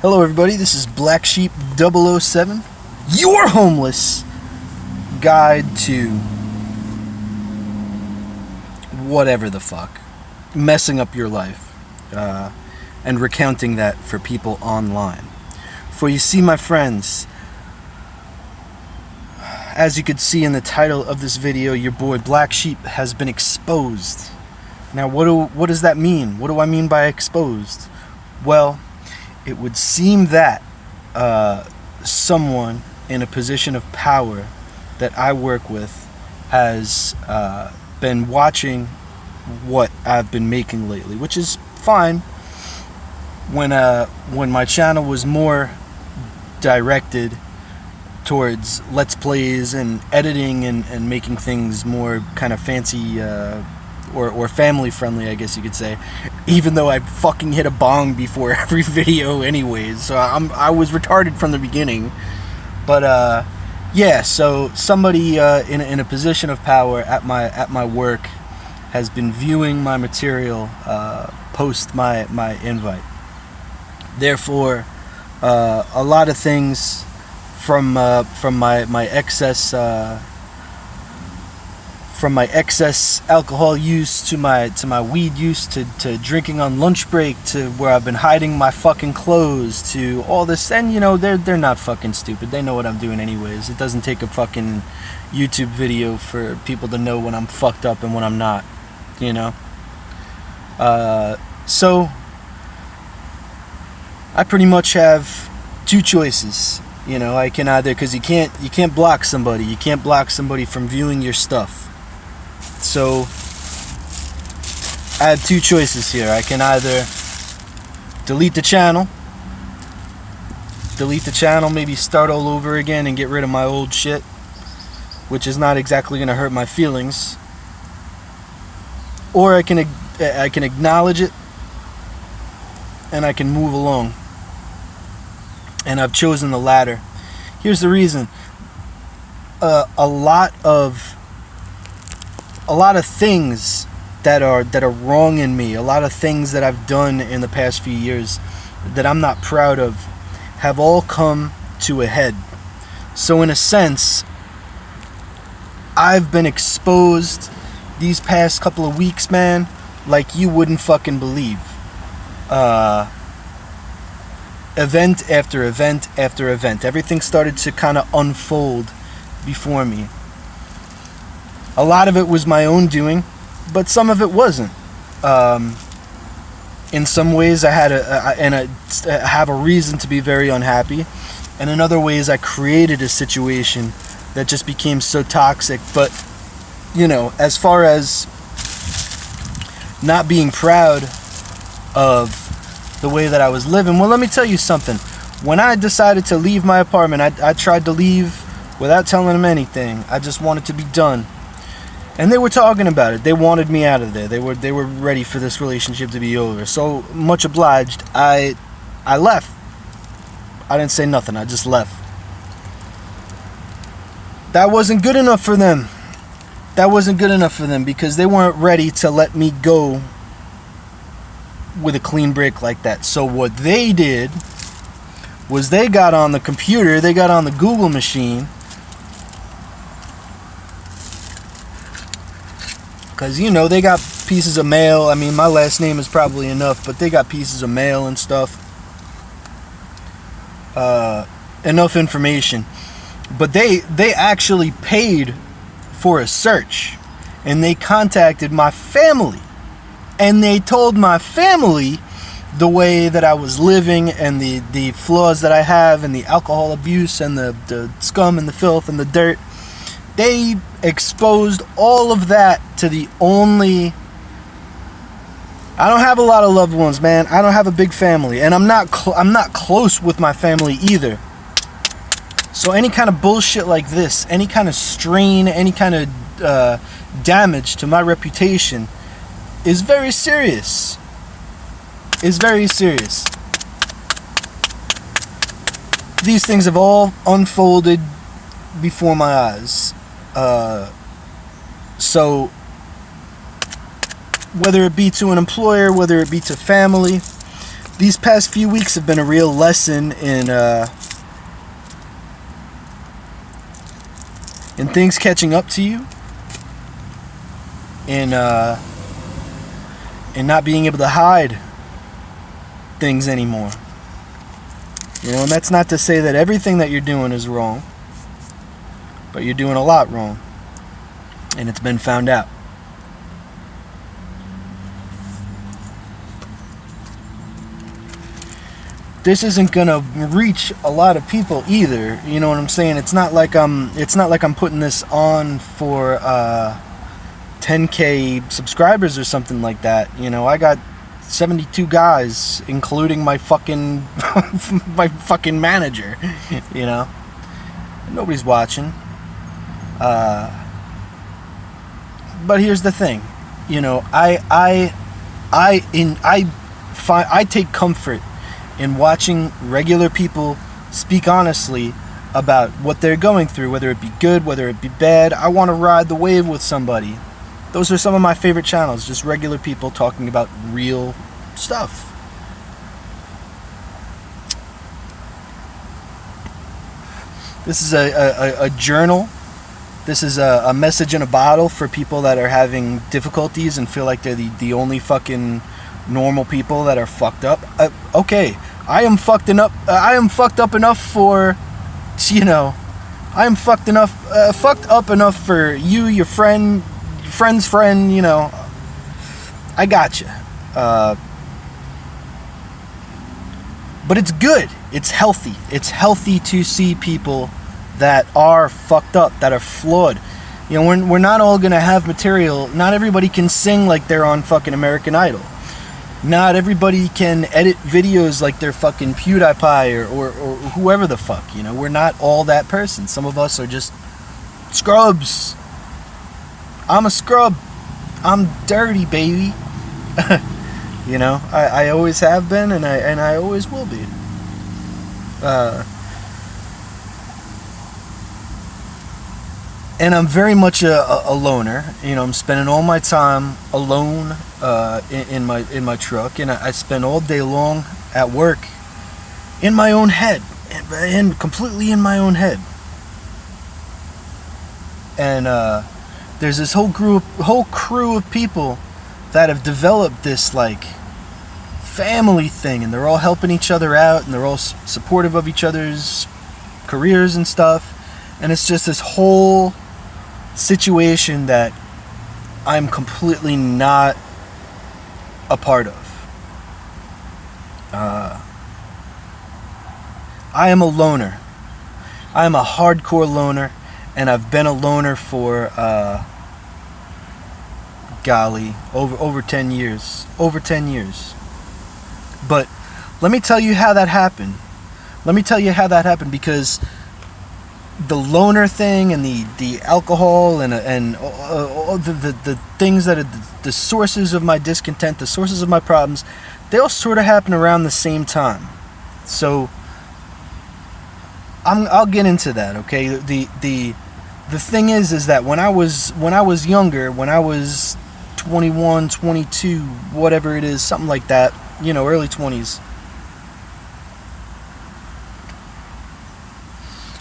Hello everybody, this is Blacksheep 007, your homeless guide to whatever the fuck, messing up your life, and recounting that for people online. For you see, my friends, as you could see in the title of this video, your boy Blacksheep has been exposed. Now what does that mean? What do I mean by exposed? Well, it would seem that someone in a position of power that I work with has been watching what I've been making lately, which is fine. When my channel was more directed towards Let's Plays and editing and making things more kind of fancy or family friendly, I guess you could say, even though I fucking hit a bong before every video anyways, so I was retarded from the beginning. But yeah, so somebody in a position of power at my work has been viewing my material post my invite. Therefore, a lot of things from my excess alcohol use to my weed use to drinking on lunch break to where I've been hiding my fucking clothes to all this, and you know, they're not fucking stupid. They know what I'm doing anyways. It doesn't take a fucking YouTube video for people to know when I'm fucked up and when I'm not, you know. So I pretty much have two choices. You know, I can either, because you can't block somebody. You can't block somebody from viewing your stuff. So I have two choices here. I can either delete the channel, maybe start all over again and get rid of my old shit, which is not exactly going to hurt my feelings, or I can acknowledge it and I can move along. And I've chosen the latter. Here's the reason. A lot of things that are wrong in me, a lot of things that I've done in the past few years that I'm not proud of, have all come to a head. So in a sense, I've been exposed these past couple of weeks, man, like you wouldn't fucking believe. Event after event after event. Everything started to kind of unfold before me. A lot of it was my own doing, but some of it wasn't. In some ways, I have a reason to be very unhappy, and in other ways, I created a situation that just became so toxic. But you know, as far as not being proud of the way that I was living, well, let me tell you something. When I decided to leave my apartment, I tried to leave without telling them anything. I just wanted to be done. And they were talking about it. They wanted me out of there. They were ready for this relationship to be over. So much obliged, I left. I didn't say nothing. I just left. That wasn't good enough for them. That wasn't good enough for them because they weren't ready to let me go with a clean break like that. So what they did was they got on the computer, they got on the Google machine, because you know, they got pieces of mail. I mean, my last name is probably enough, but they got pieces of mail and stuff, enough information. But they actually paid for a search, and they contacted my family. And they told my family the way that I was living and the flaws that I have and the alcohol abuse and the scum and the filth and the dirt. They exposed all of that to the only... I don't have a lot of loved ones, man. I don't have a big family. And I'm not close with my family either. So any kind of bullshit like this, any kind of strain, any kind of damage to my reputation is very serious. Is very serious. These things have all unfolded before my eyes. So whether it be to an employer, whether it be to family, these past few weeks have been a real lesson in things catching up to you, in not being able to hide things anymore. You know, and that's not to say that everything that you're doing is wrong, but you're doing a lot wrong, and it's been found out. This isn't gonna reach a lot of people either. You know what I'm saying? It's not like I'm putting this on for 10K subscribers or something like that. You know, I got 72 guys, including my fucking my fucking manager. You know, nobody's watching. But here's the thing. You know, I take comfort in watching regular people speak honestly about what they're going through, whether it be good, whether it be bad. I want to ride the wave with somebody. Those are some of my favorite channels, just regular people talking about real stuff. This is a journal. This is a message in a bottle for people that are having difficulties and feel like they're the only fucking normal people that are fucked up. Okay, I am fucked up enough for, you know, I am fucked up enough for you, your friend's friend. You know, I gotcha. But it's good. It's healthy. It's healthy to see people that are fucked up, that are flawed. You know, we're not all gonna have material. Not everybody can sing like they're on fucking American Idol. Not everybody can edit videos like they're fucking PewDiePie or whoever the fuck. You know, we're not all that person. Some of us are just scrubs. I'm a scrub. I'm dirty, baby. You know, I always have been, and I always will be. And I'm very much a loner. You know, I'm spending all my time alone in my truck, and I spend all day long at work in my own head, and completely in my own head. And there's this whole crew of people that have developed this like family thing, and they're all helping each other out, and they're all supportive of each other's careers and stuff. And it's just this whole situation that I'm completely not a part of. I am a loner. I am a hardcore loner, and I've been a loner for over 10 years. Over 10 years. But let me tell you how that happened. Because the loner thing and the alcohol and all the things that are the sources of my discontent, the sources of my problems, they all sort of happen around the same time. So I'll get into that, okay? The thing is that when I was younger, when I was 21, 22, whatever it is, something like that, you know, early 20s,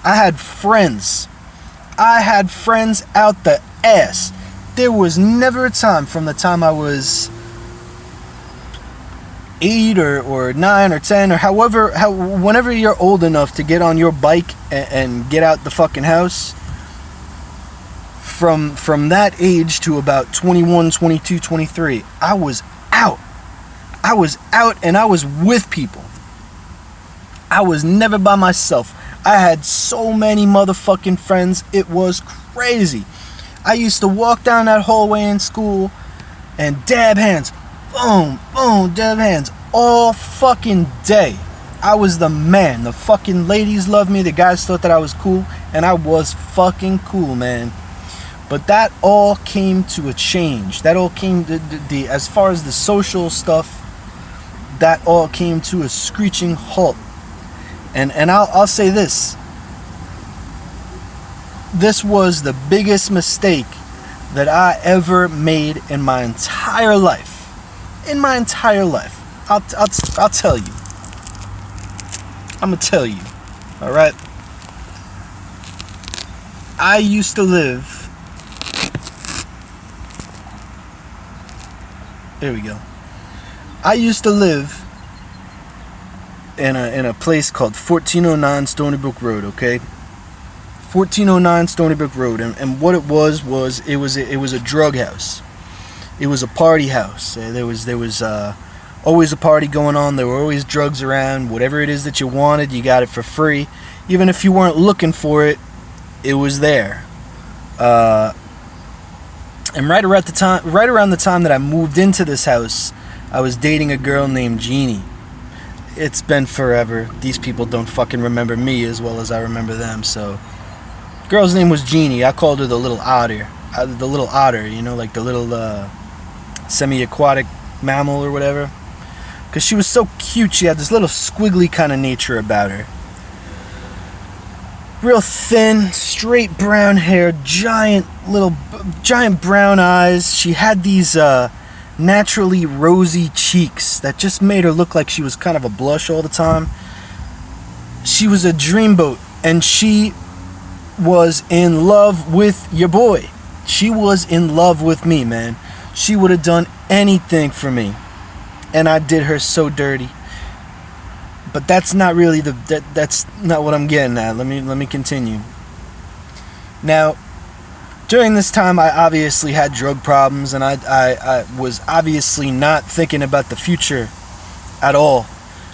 I had friends out the ass. There was never a time from the time I was 8 or 9 or 10 or whenever you're old enough to get on your bike and get out the fucking house, from that age to about 21, 22, 23, I was out and I was with people. I was never by myself. I had so many motherfucking friends, it was crazy. I used to walk down that hallway in school and dab hands, boom, boom, dab hands, all fucking day. I was the man. The fucking ladies loved me, the guys thought that I was cool, and I was fucking cool, man. But that all came to a change. That all came, as far as the social stuff, that all came to a screeching halt. And I'll say this. This was the biggest mistake that I ever made in my entire life. In my entire life. I'll tell you. I'm gonna tell you. All right. I used to live. There we go. I used to live in a place called 1409 Stony Brook Road. Okay. 1409 Stony Brook Road, and what it was it was a drug house. It was a party house. There was always a party going on. There were always drugs around. Whatever it is that you wanted, you got it for free. Even if you weren't looking for it, it was there. And right around the time that I moved into this house, I was dating a girl named Jeannie. It's been forever. These people don't fucking remember me as well as I remember them. So, girl's name was Jeannie. I called her the little otter. You know, like the little semi-aquatic mammal or whatever. Because she was so cute. She had this little squiggly kind of nature about her. Real thin, straight brown hair, giant brown eyes. She had these naturally rosy cheeks that just made her look like she was kind of a blush all the time. She was a dreamboat, and she was in love with your boy. She was in love with me, man. She would have done anything for me, and I did her so dirty. But that's not really that's not what I'm getting at. Let me continue. Now, during this time, I obviously had drug problems, and I was obviously not thinking about the future at all.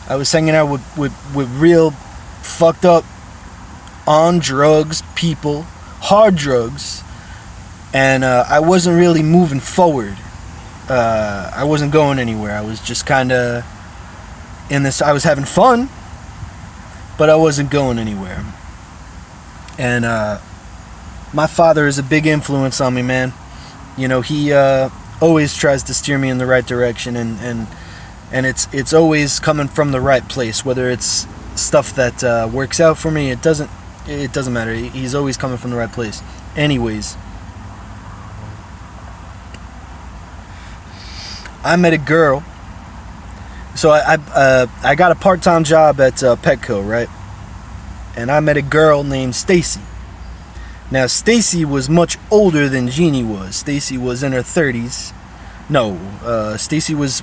I was hanging out with real fucked up, on drugs people, hard drugs, and I wasn't really moving forward. I wasn't going anywhere. I was just kind of in this. I was having fun, but I wasn't going anywhere. And my father is a big influence on me, man. You know, he always tries to steer me in the right direction, and it's always coming from the right place. Whether it's stuff that works out for me, it doesn't matter. He's always coming from the right place. Anyways, I met a girl. So I got a part-time job at Petco, right? And I met a girl named Stacy. Now, Stacy was much older than Jeannie was. Stacy was in her 30s. No, Stacy was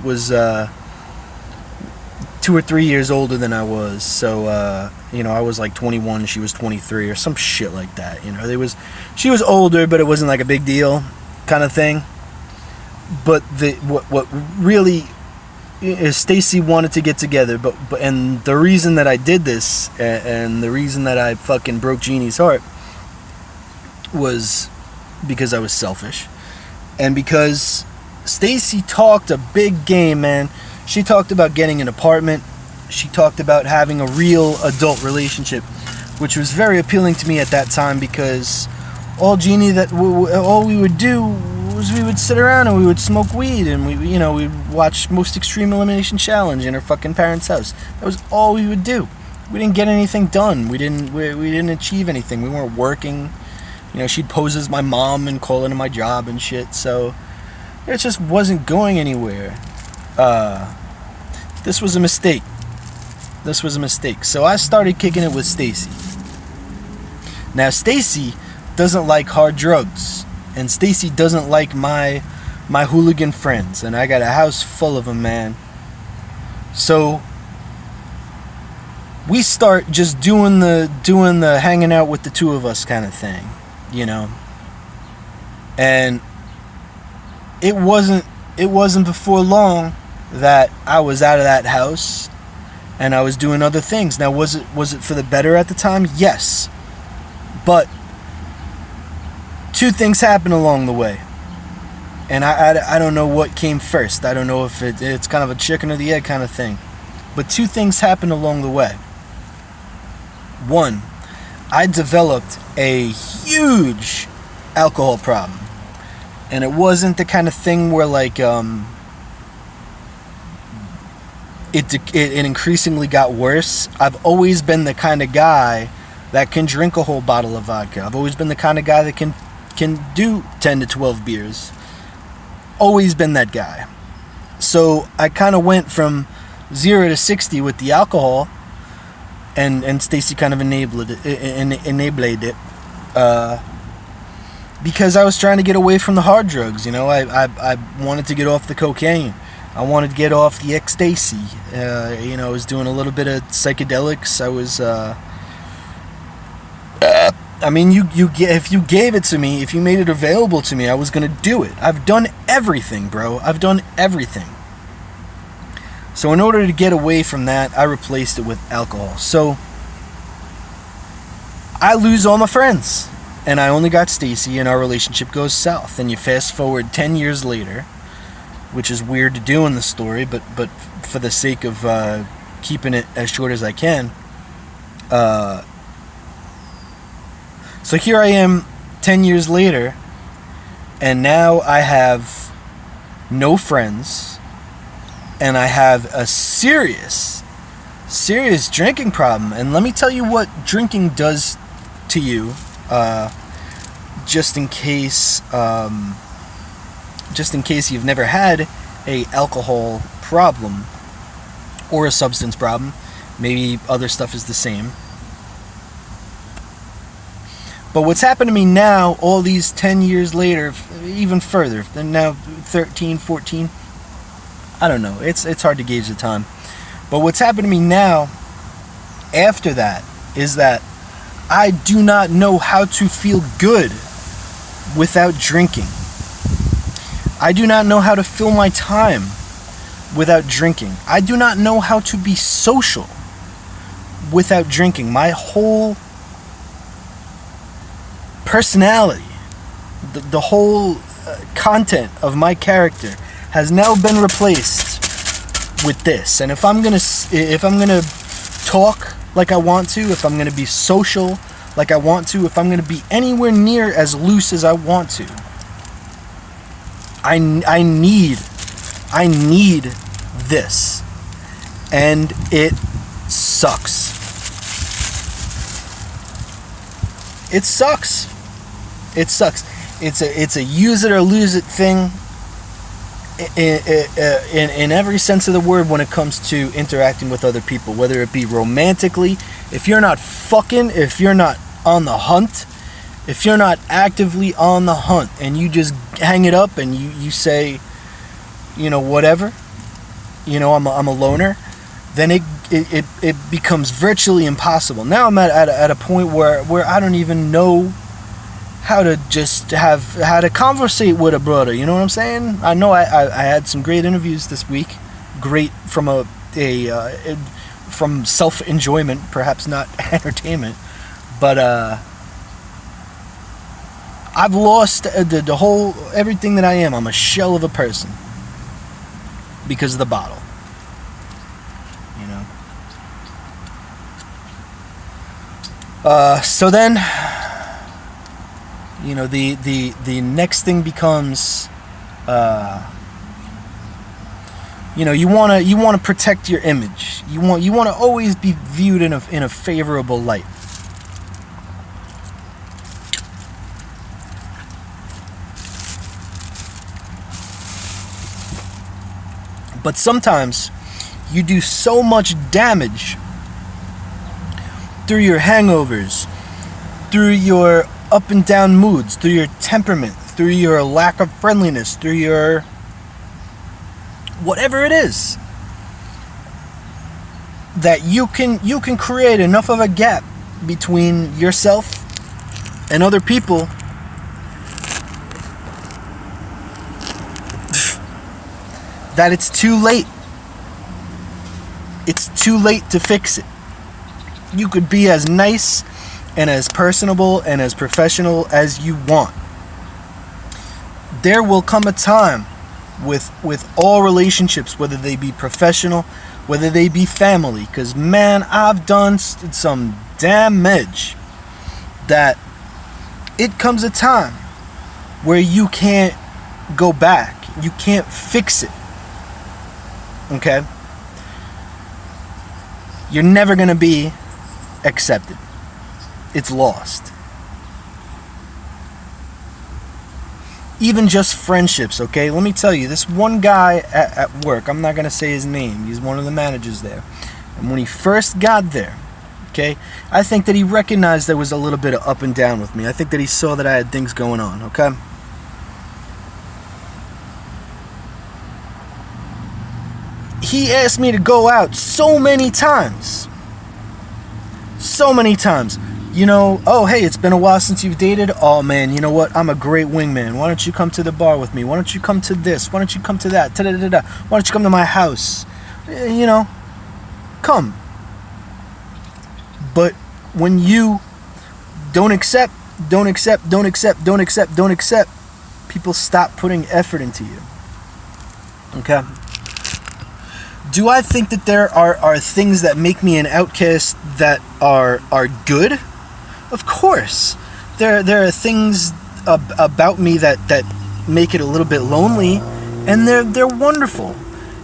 2 or 3 years older than I was. So, you know, I was like 21 and she was 23 or some shit like that. You know, she was older, but it wasn't like a big deal kind of thing. But what really is, Stacy wanted to get together, but and the reason that I did this, and the reason that I fucking broke Jeannie's heart, was because I was selfish, and because Stacy talked a big game, man. She talked about getting an apartment. She talked about having a real adult relationship, which was very appealing to me at that time, because all we would do was we would sit around and we would smoke weed, and we'd watch Most Extreme Elimination Challenge in her fucking parents' house. That was all we would do. We didn't get anything done. We didn't achieve anything. We weren't working. You know, she'd pose as my mom and call into my job and shit. So it just wasn't going anywhere. This was a mistake. So I started kicking it with Stacy. Now, Stacy doesn't like hard drugs, and Stacy doesn't like my hooligan friends, and I got a house full of them, man. So we start just doing the hanging out with the two of us kind of thing, you know. And it wasn't before long that I was out of that house and I was doing other things. Now, was it for the better at the time? Yes. But two things happened along the way. And I don't know what came first. I don't know if it's kind of a chicken or the egg kind of thing. But two things happened along the way. One, I developed a huge alcohol problem. And it wasn't the kind of thing where like it increasingly got worse. I've always been the kind of guy that can drink a whole bottle of vodka. I've always been the kind of guy that can do 10 to 12 beers. Always been that guy. So I kind of went from 0 to 60 with the alcohol, and Stacy kind of enabled it, because I was trying to get away from the hard drugs. I wanted to get off the cocaine. I wanted to get off the ecstasy. I was doing a little bit of psychedelics. I was, if you gave it to me, if you made it available to me, I was gonna do it. I've done everything, bro. I've done everything. So in order to get away from that, I replaced it with alcohol. So I lose all my friends, and I only got Stacy, and our relationship goes south. And you fast forward 10 years later, which is weird to do in the story, but for the sake of keeping it as short as I can. So here I am 10 years later, and now I have no friends, and I have a serious drinking problem. And let me tell you what drinking does to you, just in case you've never had a alcohol problem or a substance problem. Maybe other stuff is the same. But what's happened to me now, all these 10 years later, even further, now 13, 14, I don't know, it's hard to gauge the time. But what's happened to me now, after that, is that I do not know how to feel good without drinking. I do not know how to fill my time without drinking. I do not know how to be social without drinking. My whole personality, the whole content of my character has now been replaced with this. And if I'm gonna talk like I want to, if I'm gonna be social like I want to, if I'm gonna be anywhere near as loose as I want to, I need this, and it sucks. It sucks. It sucks. It's a use it or lose it thing in every sense of the word when it comes to interacting with other people, whether it be romantically. If you're not fucking, if you're not on the hunt, if you're not actively on the hunt, and you just hang it up and you say, whatever, I'm a loner, then it becomes virtually impossible. Now I'm at a point where I don't even know how to just how to conversate with a brother. You know what I'm saying? I know I had some great interviews this week, great from from self-enjoyment, perhaps not entertainment, but I've lost the whole everything that I am. I'm a shell of a person because of the bottle. So then, the next thing becomes, you wanna protect your image. You wanna always be viewed in a favorable light. But sometimes you do so much damage through your hangovers, through your up and down moods, through your temperament, through your lack of friendliness, through your whatever it is, that you can create enough of a gap between yourself and other people that it's too late. It's too late to fix it. You could be as nice and as personable and as professional as you want. There will come a time with all relationships, whether they be professional, whether they be family, because man, I've done some damage, that it comes a time where you can't go back. You can't fix it. Okay? You're never going to be accepted. It's lost. even just friendships, okay? Let me tell you, this one guy at work, I'm not going to say his name, he's one of the managers there. And when he first got there, okay, I think that he recognized there was a little bit of up and down with me. I think that he saw that I had things going on, okay? He asked me to go out so many times. So many times. You know, oh, hey, it's been a while since you've dated. Oh, man, you know what? I'm a great wingman. Why don't you come to the bar with me? Why don't you come to this? Why don't you come to that? Da-da-da-da. Why don't you come to my house? You know, come. But when you don't accept, people stop putting effort into you. Okay? Do I think that there are things that make me an outcast that are good? Of course. There are things about me that make it a little bit lonely, and they're wonderful.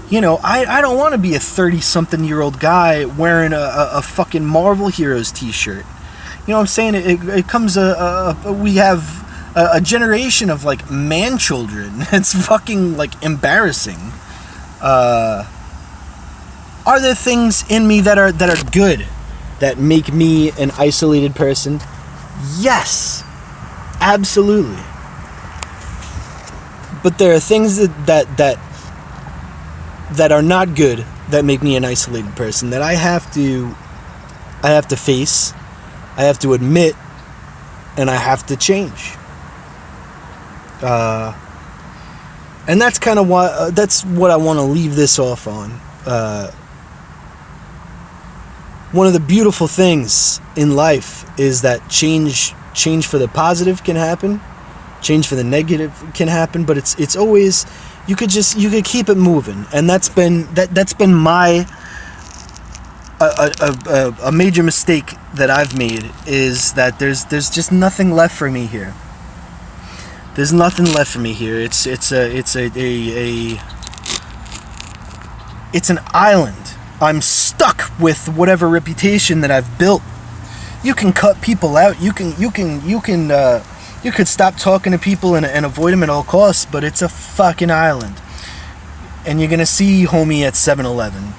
You know, I don't want to be a 30-something-year-old guy wearing a fucking Marvel Heroes t-shirt. You know what I'm saying? It comes we have a generation of like man children. It's fucking like embarrassing. Are there things in me that are good, that make me an isolated person? Yes, absolutely. But there are things that are not good, that make me an isolated person, that I have to face, I have to admit, and I have to change. And that's kind of why that's what I want to leave this off on. One of the beautiful things in life is that change for the positive can happen, change for the negative can happen, but it's always, you could keep it moving. And that's been my a major mistake that I've made, is that there's just nothing left for me here. There's nothing left for me here. It's an island. I'm stuck with whatever reputation that I've built. You can cut people out. You could stop talking to people and avoid them at all costs, but it's a fucking island. And you're gonna see homie at 7-Eleven.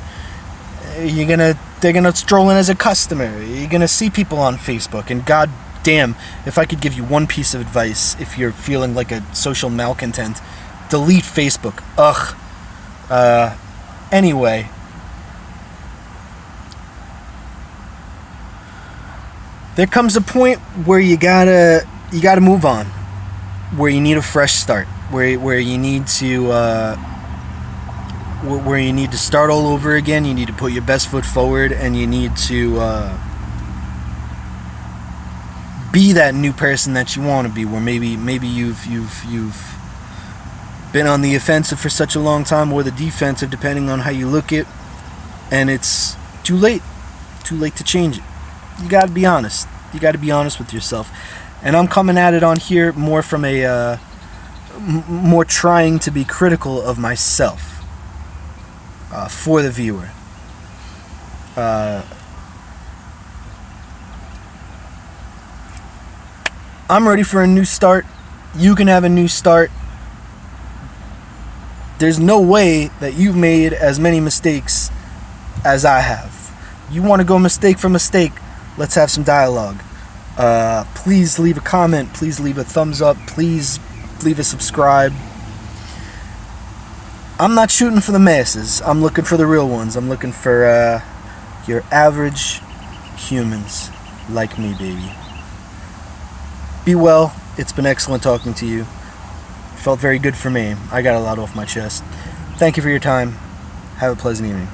They're gonna stroll in as a customer. You're gonna see people on Facebook. And god damn, if I could give you one piece of advice, if you're feeling like a social malcontent, delete Facebook. Ugh. Anyway. There comes a point where you gotta move on, where you need a fresh start, where you need to start all over again. You need to put your best foot forward, and you need to be that new person that you want to be. Where maybe you've been on the offensive for such a long time, or the defensive, depending on how you look at, and it's too late to change it. You got to be honest. You got to be honest with yourself. And I'm coming at it on here more from a more trying to be critical of myself for the viewer. I'm ready for a new start. You can have a new start. There's no way that you've made as many mistakes as I have. You want to go mistake for mistake? Let's have some dialogue. Please leave a comment. Please leave a thumbs up. Please leave a subscribe. I'm not shooting for the masses. I'm looking for the real ones. I'm looking for your average humans like me, baby. Be well. It's been excellent talking to you. Felt very good for me. I got a lot off my chest. Thank you for your time. Have a pleasant evening.